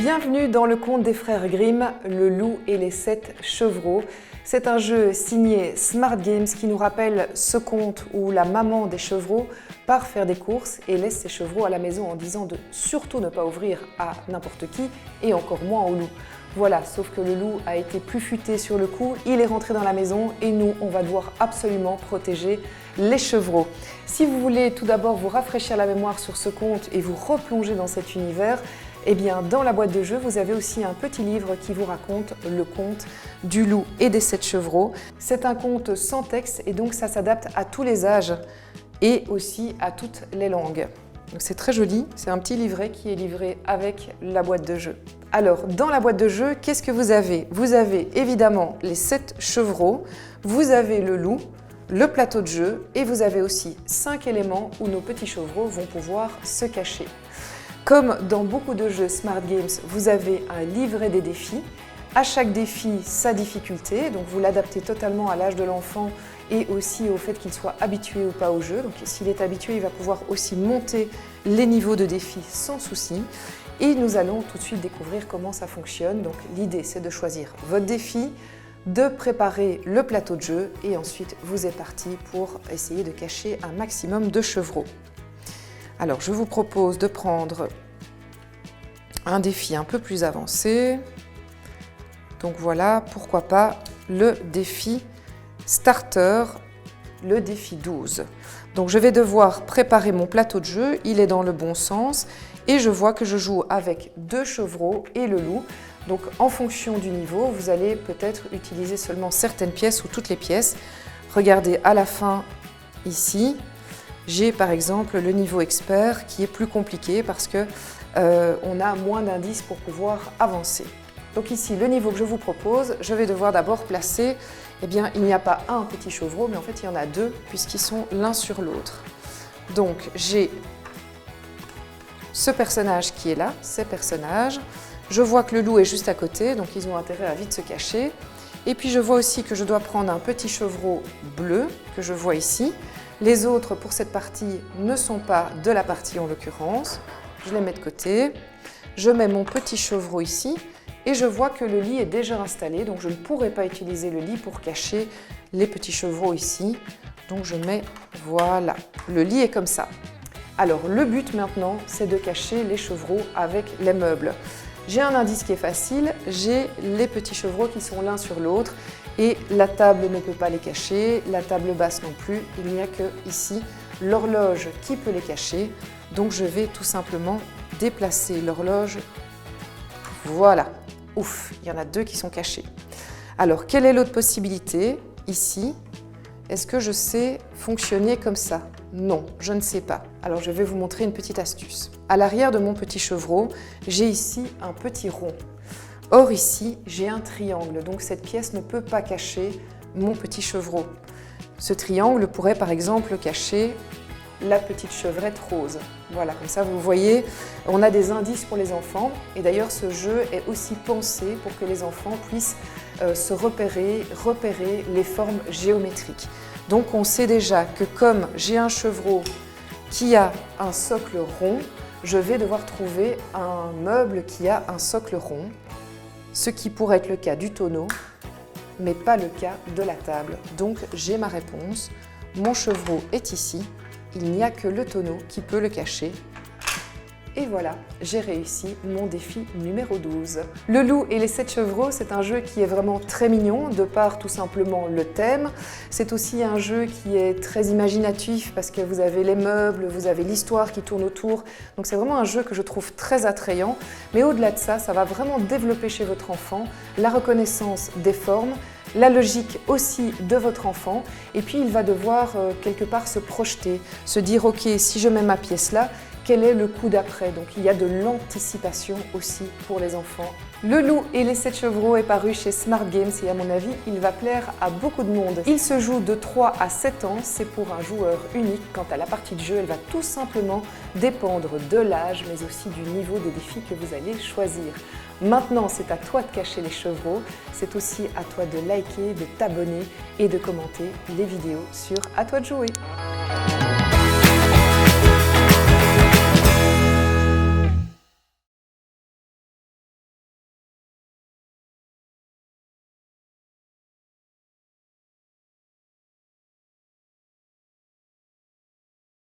Bienvenue dans le conte des frères Grimm, Le loup et les 7 chevreaux. C'est un jeu signé Smart Games qui nous rappelle ce conte où la maman des chevreaux part faire des courses et laisse ses chevreaux à la maison en disant de surtout ne pas ouvrir à n'importe qui et encore moins au loup. Voilà, sauf que le loup a été plus futé sur le coup, il est rentré dans la maison et nous, on va devoir absolument protéger les chevreaux. Si vous voulez tout d'abord vous rafraîchir la mémoire sur ce conte et vous replonger dans cet univers, eh bien, dans la boîte de jeu, vous avez aussi un petit livre qui vous raconte le conte du loup et des 7 chevreaux. C'est un conte sans texte et donc ça s'adapte à tous les âges et aussi à toutes les langues. C'est très joli, c'est un petit livret qui est livré avec la boîte de jeu. Alors, dans la boîte de jeu, qu'est-ce que vous avez? Vous avez évidemment les 7 chevreaux, vous avez le loup, le plateau de jeu et vous avez aussi 5 éléments où nos petits chevreaux vont pouvoir se cacher. Comme dans beaucoup de jeux Smart Games, vous avez un livret des défis. À chaque défi, sa difficulté, donc vous l'adaptez totalement à l'âge de l'enfant et aussi au fait qu'il soit habitué ou pas au jeu. Donc s'il est habitué, il va pouvoir aussi monter les niveaux de défis sans souci. Et nous allons tout de suite découvrir comment ça fonctionne. Donc l'idée, c'est de choisir votre défi, de préparer le plateau de jeu et ensuite vous êtes parti pour essayer de cacher un maximum de chevreaux. Alors, je vous propose de prendre un défi un peu plus avancé. Donc voilà, pourquoi pas le défi starter, le défi 12. Donc je vais devoir préparer mon plateau de jeu, il est dans le bon sens et je vois que je joue avec 2 chevreaux et le loup. Donc en fonction du niveau, vous allez peut-être utiliser seulement certaines pièces ou toutes les pièces. Regardez à la fin ici. J'ai par exemple le niveau expert qui est plus compliqué parce que on a moins d'indices pour pouvoir avancer. Donc ici, le niveau que je vous propose, je vais devoir d'abord placer, eh bien il n'y a pas un petit chevreau, mais en fait il y en a 2 puisqu'ils sont l'un sur l'autre. Donc j'ai ce personnage qui est là, ces personnages. Je vois que le loup est juste à côté, donc ils ont intérêt à vite se cacher. Et puis je vois aussi que je dois prendre un petit chevreau bleu que je vois ici. Les autres, pour cette partie, ne sont pas de la partie en l'occurrence. Je les mets de côté. Je mets mon petit chevreau ici et je vois que le lit est déjà installé. Donc je ne pourrai pas utiliser le lit pour cacher les petits chevreaux ici. Donc je mets, voilà, le lit est comme ça. Alors le but maintenant, c'est de cacher les chevreaux avec les meubles. J'ai un indice qui est facile, j'ai les petits chevreaux qui sont l'un sur l'autre. Et la table ne peut pas les cacher, la table basse non plus, il n'y a que ici l'horloge qui peut les cacher. Donc je vais tout simplement déplacer l'horloge. Voilà, ouf, il y en a 2 qui sont cachés. Alors quelle est l'autre possibilité? Ici, est-ce que je sais fonctionner comme ça? Non, je ne sais pas. Alors je vais vous montrer une petite astuce. À l'arrière de mon petit chevreau, j'ai ici un petit rond. Or ici, j'ai un triangle, donc cette pièce ne peut pas cacher mon petit chevreau. Ce triangle pourrait par exemple cacher la petite chevrette rose. Voilà, comme ça vous voyez, on a des indices pour les enfants. Et d'ailleurs, ce jeu est aussi pensé pour que les enfants puissent se repérer les formes géométriques. Donc on sait déjà que comme j'ai un chevreau qui a un socle rond, je vais devoir trouver un meuble qui a un socle rond. Ce qui pourrait être le cas du tonneau, mais pas le cas de la table. Donc j'ai ma réponse, mon chevreau est ici, il n'y a que le tonneau qui peut le cacher. Et voilà, j'ai réussi mon défi numéro 12. Le loup et les 7 chevreaux, c'est un jeu qui est vraiment très mignon, de par tout simplement le thème. C'est aussi un jeu qui est très imaginatif parce que vous avez les meubles, vous avez l'histoire qui tourne autour. Donc c'est vraiment un jeu que je trouve très attrayant. Mais au-delà de ça, ça va vraiment développer chez votre enfant la reconnaissance des formes, la logique aussi de votre enfant. Et puis il va devoir quelque part se projeter, se dire « Ok, si je mets ma pièce là, quel est le coup d'après ?» Donc il y a de l'anticipation aussi pour les enfants. Le loup et les 7 chevreaux est paru chez Smart Games et à mon avis, il va plaire à beaucoup de monde. Il se joue de 3 à 7 ans, c'est pour un joueur unique. Quant à la partie de jeu, elle va tout simplement dépendre de l'âge, mais aussi du niveau des défis que vous allez choisir. Maintenant, c'est à toi de cacher les chevreaux, c'est aussi à toi de liker, de t'abonner et de commenter les vidéos sur À toi de jouer.